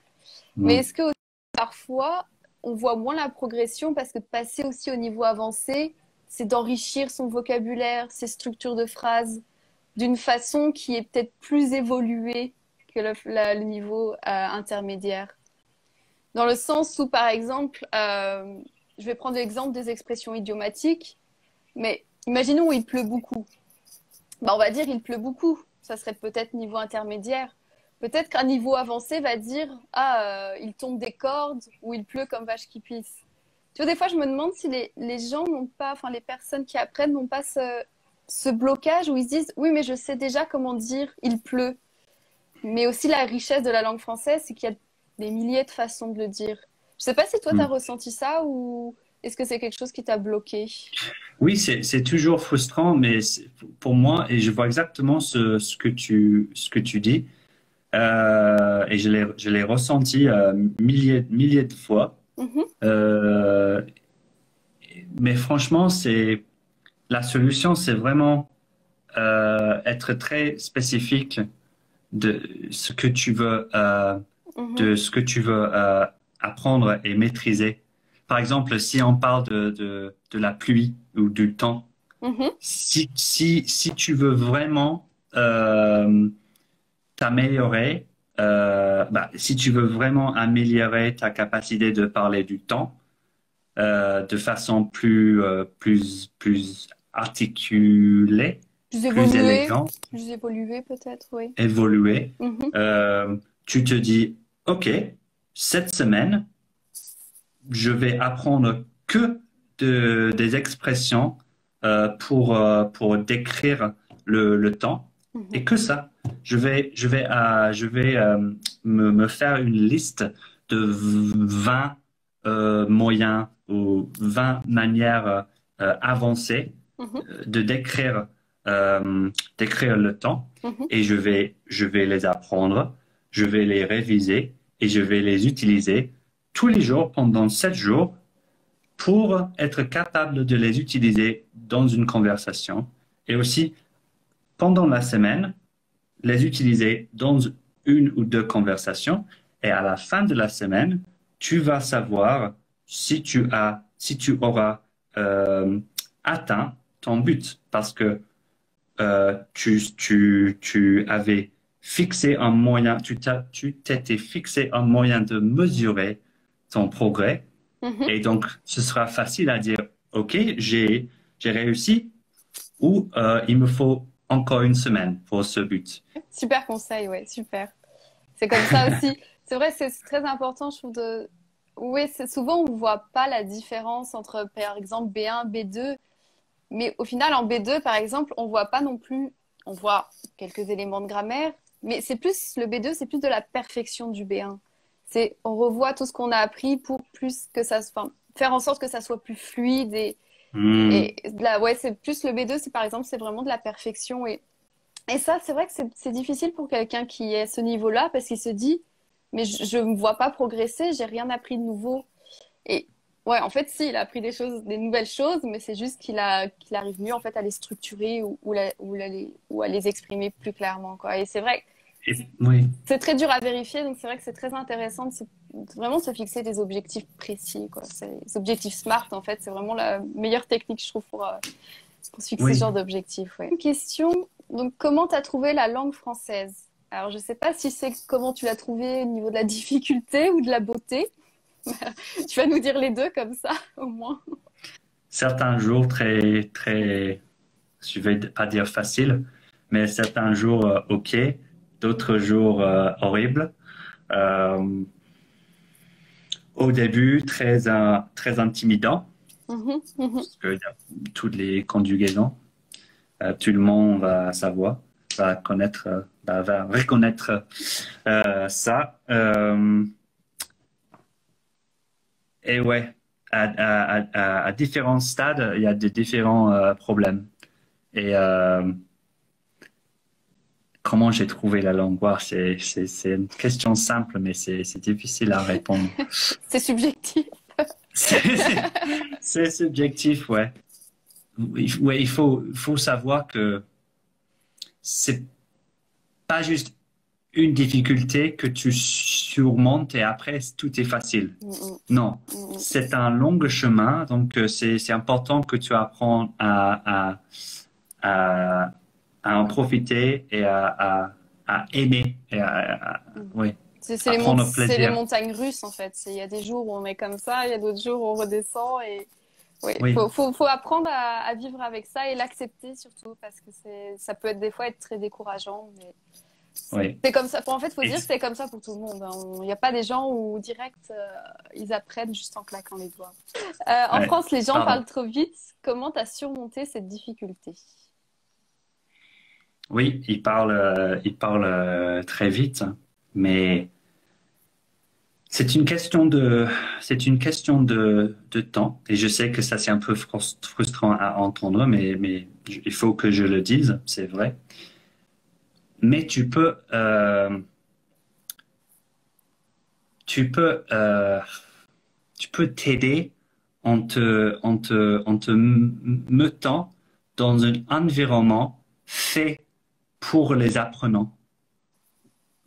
[SPEAKER 2] Mais
[SPEAKER 3] mm,
[SPEAKER 2] est-ce que parfois, on voit moins la progression parce que de passer aussi au niveau avancé, c'est d'enrichir son vocabulaire, ses structures de phrases d'une façon qui est peut-être plus évoluée que le niveau intermédiaire. Dans le sens où, par exemple, je vais prendre l'exemple des expressions idiomatiques, mais imaginons où il pleut beaucoup. Bah, on va dire il pleut beaucoup. Ça serait peut-être niveau intermédiaire. Peut-être qu'un niveau avancé va dire il tombe des cordes ou il pleut comme vache qui pisse. Tu vois, des fois, je me demande si les gens n'ont pas, enfin, les personnes qui apprennent n'ont pas ce blocage où ils se disent oui, mais je sais déjà comment dire il pleut. Mais aussi la richesse de la langue française, c'est qu'il y a des milliers de façons de le dire. Je sais pas si toi, tu as
[SPEAKER 3] mm.
[SPEAKER 2] ressenti ça ou est-ce que c'est quelque chose qui t'a bloqué?
[SPEAKER 3] Oui, c'est toujours frustrant, mais pour moi, et je vois exactement ce que tu dis, et je l'ai ressenti milliers de fois.
[SPEAKER 2] Mhm,
[SPEAKER 3] Euh, mais franchement, la solution, c'est vraiment être très spécifique de ce que tu veux,
[SPEAKER 2] mhm,
[SPEAKER 3] de ce que tu veux apprendre et maîtriser. Par exemple, si on parle de la pluie ou du temps,
[SPEAKER 2] mhm.
[SPEAKER 3] si tu veux vraiment t'améliorer, si tu veux vraiment améliorer ta capacité de parler du temps de façon plus articulée,
[SPEAKER 2] Plus
[SPEAKER 3] plus
[SPEAKER 2] évolué,
[SPEAKER 3] élégante,
[SPEAKER 2] plus évolué peut-être, oui.
[SPEAKER 3] évoluée,
[SPEAKER 2] Mhm,
[SPEAKER 3] euh, tu te dis, OK, cette semaine, je vais apprendre que des expressions pour décrire le temps et que ça. Je vais me faire une liste de 20 moyens ou 20 manières avancées
[SPEAKER 2] Mhm,
[SPEAKER 3] décrire le temps
[SPEAKER 2] mhm.
[SPEAKER 3] et je vais les apprendre, je vais les réviser et je vais les utiliser tous les jours pendant 7 jours pour être capable de les utiliser dans une conversation et aussi pendant la semaine, les utiliser dans une ou deux conversations et à la fin de la semaine, tu vas savoir si tu auras atteint ton but parce que tu avais fixé un moyen, tu t'étais fixé un moyen de mesurer ton progrès
[SPEAKER 2] Mhm.
[SPEAKER 3] et donc ce sera facile à dire, OK, j'ai réussi ou il me faut encore une semaine pour ce but.
[SPEAKER 2] Super conseil, ouais, super. C'est comme ça aussi. C'est vrai, c'est très important, je trouve, de... Oui, souvent, on ne voit pas la différence entre, par exemple, B1, B2. Mais au final, en B2, par exemple, on voit pas non plus... On voit quelques éléments de grammaire, mais c'est plus... Le B2, c'est plus de la perfection du B1. C'est... On revoit tout ce qu'on a appris pour plus que ça... Enfin, faire en sorte que ça soit plus fluide
[SPEAKER 3] Hmm,
[SPEAKER 2] et là, ouais, c'est plus le B2, c'est par exemple, c'est vraiment de la perfection et ça, c'est vrai que c'est difficile pour quelqu'un qui est à ce niveau-là parce qu'il se dit, mais je ne me vois pas progresser, j'ai rien appris de nouveau. Et ouais, en fait, si, il a appris des choses, des nouvelles choses, mais c'est juste qu'il arrive mieux en fait à les structurer ou à les exprimer plus clairement, quoi. Et c'est vrai, que
[SPEAKER 3] oui.
[SPEAKER 2] c'est très dur à vérifier, donc c'est vrai que c'est très intéressant de vraiment se fixer des objectifs précis, quoi. Les objectifs SMART, en fait, c'est vraiment la meilleure technique, je trouve, pour se fixer ce
[SPEAKER 3] Oui,
[SPEAKER 2] genre d'objectif. Ouais. Une question, donc comment tu as trouvé la langue française? Alors, je sais pas si c'est comment tu l'as trouvée au niveau de la difficulté ou de la beauté. Tu vas nous dire les deux comme ça, au moins.
[SPEAKER 3] certains jours je vais pas dire facile, mais certains jours OK, d'autres jours horribles. Euh, Au début, très intimidant,
[SPEAKER 2] Mhm, mhm.
[SPEAKER 3] parce qu'il y a toutes les conjugaisons. Tout le monde va savoir, va connaître, va reconnaître ça. Et ouais, à différents stades, il y a des différents problèmes. Et comment j'ai trouvé la langue? Ouah, c'est une question simple, mais c'est difficile à répondre.
[SPEAKER 2] C'est subjectif.
[SPEAKER 3] C'est c'est subjectif, ouais. Ouais, il faut savoir que c'est pas juste une difficulté que tu surmontes et après tout est facile.
[SPEAKER 2] Mhm,
[SPEAKER 3] Non,
[SPEAKER 2] mhm.
[SPEAKER 3] c'est un long chemin, donc c'est important que tu apprennes à, à en profiter et à aimer et oui, à prendre
[SPEAKER 2] C'est les
[SPEAKER 3] plaisir.
[SPEAKER 2] montagnes russes, en fait. Il y a des jours où on est comme ça, il y a d'autres jours où on redescend. Et oui,
[SPEAKER 3] Oui,
[SPEAKER 2] faut apprendre à vivre avec ça et l'accepter surtout, parce que ça peut être des fois être très décourageant. Mais
[SPEAKER 3] oui.
[SPEAKER 2] c'est comme ça. En fait, faut
[SPEAKER 3] Et
[SPEAKER 2] dire que c'est comme ça pour tout le monde, hein. Il n'y a pas des gens où direct ils apprennent juste en claquant les doigts. En
[SPEAKER 3] ouais,
[SPEAKER 2] France, les gens
[SPEAKER 3] pardon.
[SPEAKER 2] parlent trop vite. Comment tu as surmonté cette difficulté?
[SPEAKER 3] Oui, il parle très vite, mais c'est une question de temps. Et je sais que ça, c'est un peu frustrant à entendre, mais il faut que je le dise, c'est vrai. Mais tu peux, tu peux t'aider en te mettant dans un environnement fait pour les apprenants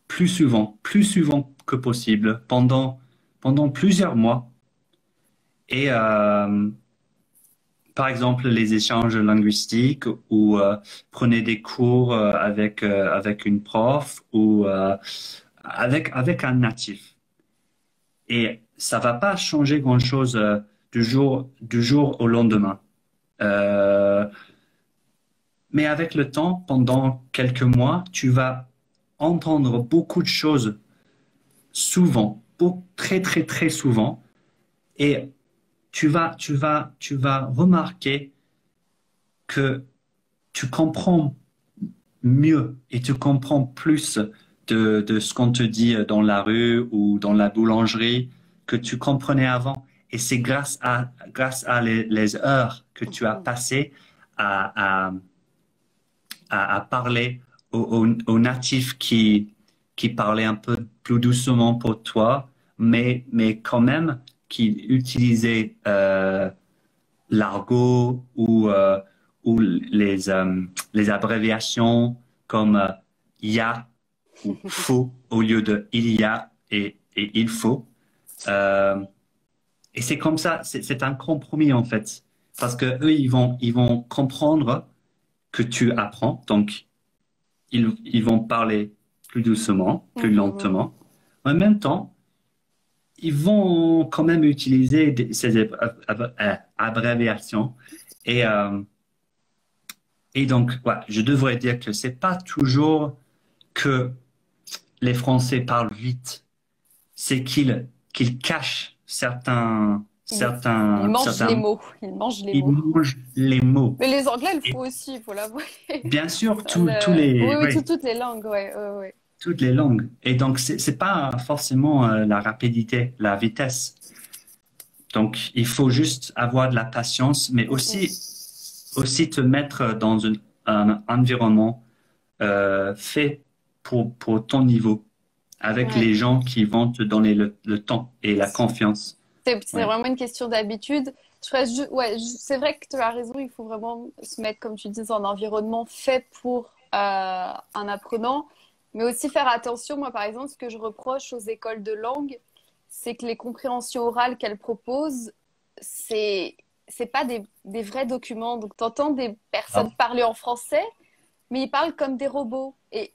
[SPEAKER 3] plus souvent que possible, pendant plusieurs mois. Et par exemple, les échanges linguistiques ou prenez des cours avec une prof ou avec un natif. Et ça va pas changer grand-chose du jour au lendemain. Euh, mais avec le temps, pendant quelques mois, tu vas entendre beaucoup de choses souvent, très souvent, et tu vas remarquer que tu comprends mieux et tu comprends plus de ce qu'on te dit dans la rue ou dans la boulangerie que tu comprenais avant. Et c'est grâce à les heures que tu as passées à, à, à parler aux natifs qui parlaient un peu plus doucement pour toi, mais quand même qui utilisaient l'argot ou les abréviations comme ya ou faut au lieu de il y a et il faut. Euh, et c'est comme ça, c'est un compromis en fait, parce que eux ils vont comprendre que tu apprends, donc ils vont parler plus doucement, plus
[SPEAKER 2] Mhm.
[SPEAKER 3] lentement. En même temps, ils vont quand même utiliser ces abréviations et et donc, ouais, je devrais dire que c'est pas toujours que les Français parlent vite, c'est qu'ils cachent
[SPEAKER 2] Il, il mange
[SPEAKER 3] certains
[SPEAKER 2] les
[SPEAKER 3] mots.
[SPEAKER 2] mots. Il mange les
[SPEAKER 3] Ils
[SPEAKER 2] mots.
[SPEAKER 3] mangent les mots.
[SPEAKER 2] Mais les Anglais le font
[SPEAKER 3] Et
[SPEAKER 2] aussi, il faut l'avouer.
[SPEAKER 3] bien sûr,
[SPEAKER 2] Oui, oui, toutes les langues, ouais, ouais, ouais.
[SPEAKER 3] toutes les langues. Et donc, c'est pas forcément la rapidité, la vitesse. Donc, il faut juste avoir de la patience, mais
[SPEAKER 2] Mm, mm.
[SPEAKER 3] aussi te mettre dans un environnement fait pour ton niveau, avec
[SPEAKER 2] Ouais.
[SPEAKER 3] les gens qui vont te donner le temps et la confiance.
[SPEAKER 2] C'est
[SPEAKER 3] Ouais.
[SPEAKER 2] vraiment une question d'habitude. Ouais, c'est vrai que tu as raison, il faut vraiment se mettre, comme tu dis, dans un environnement fait pour un apprenant, mais aussi faire attention. Moi, par exemple, ce que je reproche aux écoles de langue, c'est que les compréhensions orales qu'elles proposent, c'est c'est pas des vrais documents. Donc, tu entends des personnes
[SPEAKER 3] Ah,
[SPEAKER 2] parler en français, mais ils parlent comme des robots. Et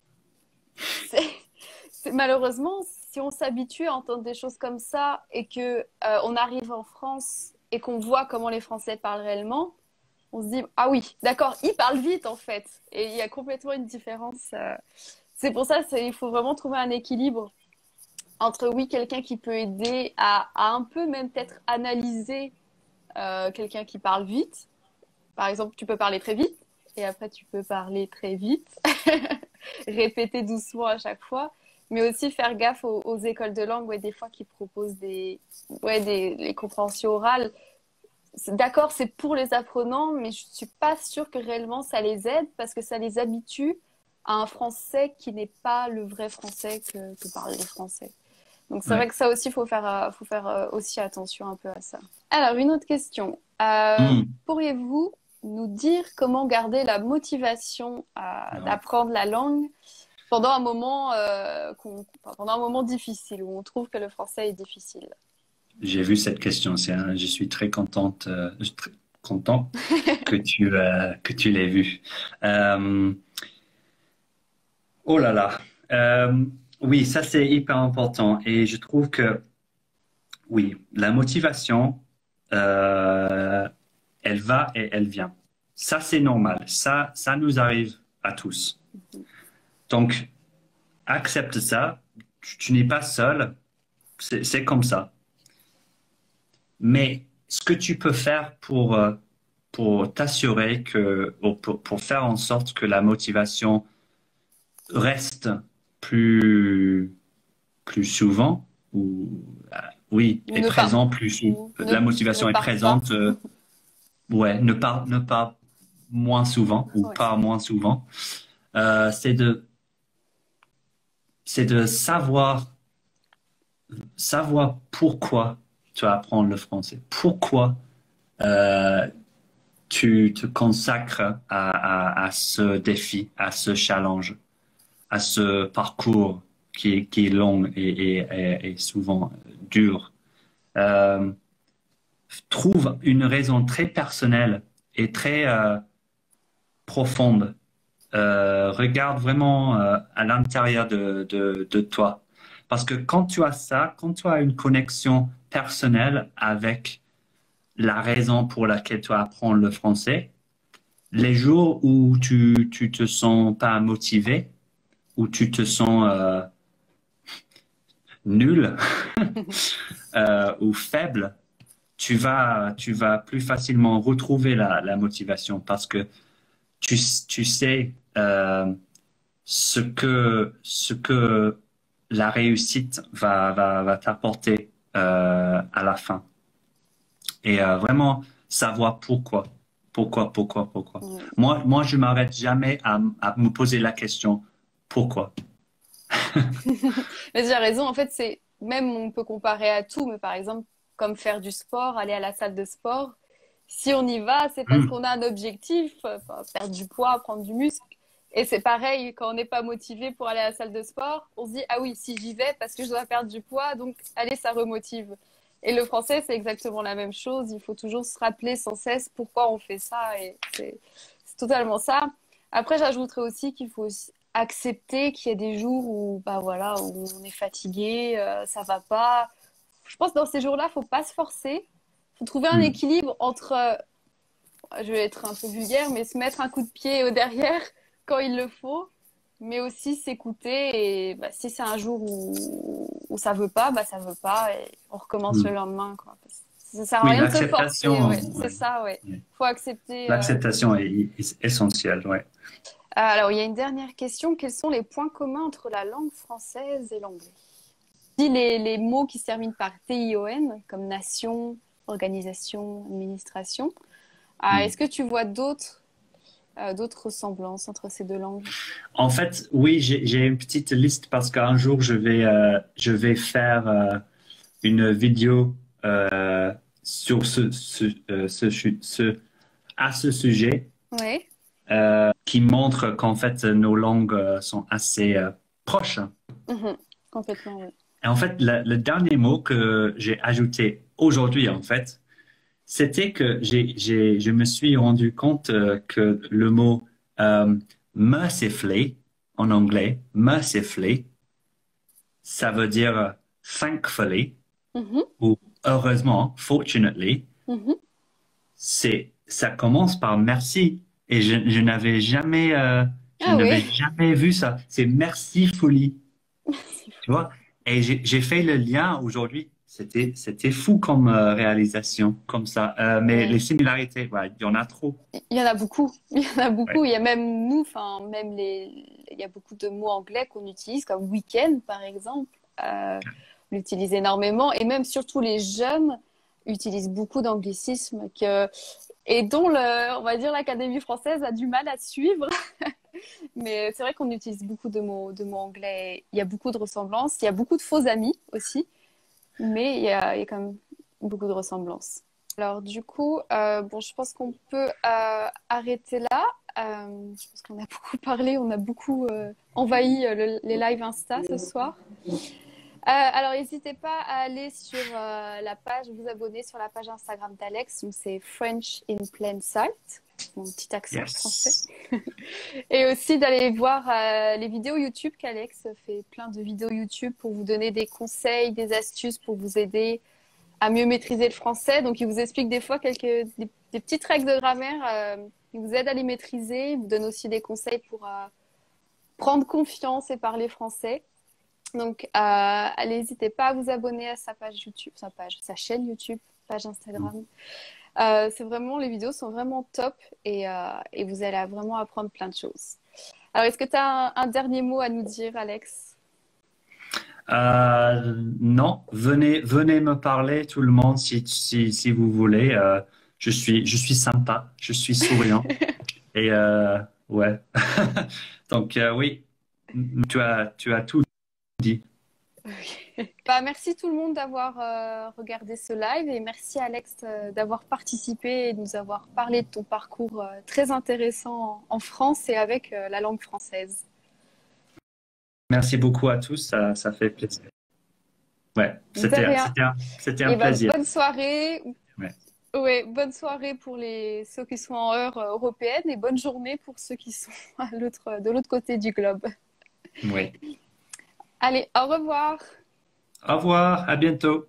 [SPEAKER 2] c'est malheureusement, si on s'habitue à entendre des choses comme ça et que on arrive en France et qu'on voit comment les Français parlent réellement, on se dit ah oui, d'accord, ils parlent vite en fait. Et il y a complètement une différence. C'est pour ça, il faut vraiment trouver un équilibre entre oui, quelqu'un qui peut aider à un peu même peut-être analyser quelqu'un qui parle vite. Par exemple, tu peux parler très vite et après tu peux parler très vite, répéter doucement à chaque fois, mais aussi faire gaffe aux écoles de langue, ouais, des fois qui proposent les compréhensions orales. D'accord, c'est pour les apprenants, mais je suis pas sûre que réellement ça les aide parce que ça les habitue à un français qui n'est pas le vrai français que parlent les Français. Donc c'est vrai
[SPEAKER 3] ouais.
[SPEAKER 2] que ça aussi, faut faire aussi attention un peu à ça. Alors, une autre question.
[SPEAKER 3] Hmm.
[SPEAKER 2] Pourriez-vous nous dire comment garder la motivation
[SPEAKER 3] Non.
[SPEAKER 2] d'apprendre la langue pendant un moment, pendant un moment difficile, où on trouve que le français est difficile?
[SPEAKER 3] J'ai vu cette question, je suis très contente, très content que tu l'aies vue. Euh, oh là là. Euh, oui, ça c'est hyper important et je trouve que oui, la motivation, euh, elle va et elle vient. Ça c'est normal. Ça nous arrive à tous. Donc accepte ça. Tu n'es pas seul. C'est comme ça. Mais ce que tu peux faire pour t'assurer ou pour faire en sorte que la motivation reste plus, plus souvent, ou oui,
[SPEAKER 2] Ou
[SPEAKER 3] est
[SPEAKER 2] ne pas,
[SPEAKER 3] présent plus,
[SPEAKER 2] ou
[SPEAKER 3] la
[SPEAKER 2] ne
[SPEAKER 3] motivation est
[SPEAKER 2] parte pas.
[SPEAKER 3] présente, ouais, ne pas moins souvent ou
[SPEAKER 2] Ouais.
[SPEAKER 3] pas moins souvent, euh, c'est de, c'est de savoir pourquoi tu apprends le français, pourquoi euh, tu te consacres à ce défi, à ce challenge, à ce parcours qui est long et souvent dur. Euh, Trouve une raison très personnelle et très profonde. Regarde vraiment à l'intérieur de toi. Parce que quand tu as ça, quand tu as une connexion personnelle avec la raison pour laquelle tu apprends le français, les jours où tu te sens pas motivé, où tu te sens nul ou faible, tu vas plus facilement retrouver la motivation parce que tu sais ce que la réussite va t'apporter à la fin. Et vraiment savoir pourquoi. Pourquoi.
[SPEAKER 2] Mm.
[SPEAKER 3] Moi, je m'arrête jamais à me poser la question pourquoi.
[SPEAKER 2] Mais tu as raison, en fait, c'est même on peut comparer à tout, mais par exemple, comme faire du sport, aller à la salle de sport, si on y va, c'est parce
[SPEAKER 3] Hmm,
[SPEAKER 2] qu'on a un objectif, enfin, perdre du poids, prendre du muscle. Et c'est pareil, quand on n'est pas motivé pour aller à la salle de sport, on se dit, ah oui, si j'y vais parce que je dois perdre du poids, donc allez, ça remotive. Et le français, c'est exactement la même chose. Il faut toujours se rappeler sans cesse pourquoi on fait ça. Et c'est totalement ça. Après, j'ajouterais aussi qu'il faut aussi accepter qu'il y a des jours où, bah voilà, où on est fatigué, ça va pas. Je pense que dans ces jours-là, faut pas se forcer. Faut trouver un
[SPEAKER 3] hmm.
[SPEAKER 2] équilibre entre, je vais être un peu vulgaire, mais se mettre un coup de pied au derrière quand il le faut, mais aussi s'écouter. Et bah, si c'est un jour où ça veut pas, bah ça veut pas et on recommence le
[SPEAKER 3] Hmm.
[SPEAKER 2] lendemain, quoi. Ça sert à
[SPEAKER 3] Oui,
[SPEAKER 2] rien de se forcer,
[SPEAKER 3] l'acceptation,
[SPEAKER 2] ouais. C'est ça, ouais.
[SPEAKER 3] ouais.
[SPEAKER 2] Faut accepter.
[SPEAKER 3] L'acceptation est essentielle, ouais.
[SPEAKER 2] Alors, il y a une dernière question. Quels sont les points communs entre la langue française et l'anglais? Si les mots qui se terminent par TION, comme nation, organisation, administration,
[SPEAKER 3] Hmm.
[SPEAKER 2] est-ce que tu vois d'autres ressemblances entre ces deux langues?
[SPEAKER 3] En fait, oui, j'ai une petite liste parce qu'un jour, je vais faire une vidéo sur à ce sujet
[SPEAKER 2] Oui.
[SPEAKER 3] qui montre qu'en fait, nos langues sont assez proches.
[SPEAKER 2] Mhm. Complètement, oui.
[SPEAKER 3] Et en fait, le dernier mot que j'ai ajouté aujourd'hui, en fait, c'était que je me suis rendu compte que le mot euh, mercifully, en anglais, mercifully, ça veut dire thankfully
[SPEAKER 2] Mhm.
[SPEAKER 3] ou heureusement, fortunately.
[SPEAKER 2] Mhm.
[SPEAKER 3] Ça commence par merci. Et je
[SPEAKER 2] Ah
[SPEAKER 3] n'avais
[SPEAKER 2] oui.
[SPEAKER 3] jamais vu ça. C'est mercifully, tu vois. Et j'ai fait le lien aujourd'hui. C'était fou comme réalisation, comme ça. Mais les
[SPEAKER 2] Ouais.
[SPEAKER 3] similarités, ouais, il y en a trop.
[SPEAKER 2] Il y en a beaucoup. Il y en a
[SPEAKER 3] Ouais.
[SPEAKER 2] beaucoup. Il y a même nous, enfin, il y a beaucoup de mots anglais qu'on utilise, comme week-end, par exemple. On l'utilise énormément. Et même surtout les jeunes utilisent beaucoup d'anglicismes et dont on va dire, l'Académie française a du mal à suivre. Mais c'est vrai qu'on utilise beaucoup de mots anglais. Il y a beaucoup de ressemblances. Il y a beaucoup de faux amis aussi. Mais il y a quand même beaucoup de ressemblances. Alors du coup, bon, je pense qu'on peut arrêter là. Je pense qu'on a beaucoup parlé, on a beaucoup envahi les lives Insta ce soir. Alors n'hésitez pas à aller sur la page, vous abonner sur la page Instagram d'Alex, donc c'est French in Plain Sight, mon petit accent français.
[SPEAKER 3] Yes.
[SPEAKER 2] Et aussi d'aller voir les vidéos YouTube qu'Alex fait plein de vidéos YouTube pour vous donner des conseils, des astuces pour vous aider à mieux maîtriser le français. Donc, il vous explique des fois des petites règles de grammaire. Il vous aide à les maîtriser. Il vous donne aussi des conseils pour prendre confiance et parler français. Donc, n'hésitez pas à vous abonner à sa page YouTube, sa chaîne YouTube, page Instagram. C'est vraiment, les vidéos sont vraiment top et vous allez vraiment apprendre plein de choses. Alors, est-ce que tu as un dernier mot à nous dire, Alex?
[SPEAKER 3] Non, venez me parler, tout le monde, si vous voulez. Je suis sympa, je suis souriant. Et ouais. Donc oui, tu as tout dit.
[SPEAKER 2] Bah, merci tout le monde d'avoir regardé ce live et merci Alex d'avoir participé et de nous avoir parlé de ton parcours très intéressant en France et avec la langue française.
[SPEAKER 3] Merci beaucoup à tous, ça fait plaisir. Ouais,
[SPEAKER 2] De rien.
[SPEAKER 3] c'était un
[SPEAKER 2] Et bah,
[SPEAKER 3] plaisir.
[SPEAKER 2] bonne soirée.
[SPEAKER 3] Ouais.
[SPEAKER 2] Ouais, bonne soirée pour ceux qui sont en heure européenne et bonne journée pour ceux qui sont de l'autre côté du globe.
[SPEAKER 3] Oui.
[SPEAKER 2] Allez, au revoir.
[SPEAKER 3] Au revoir, à bientôt.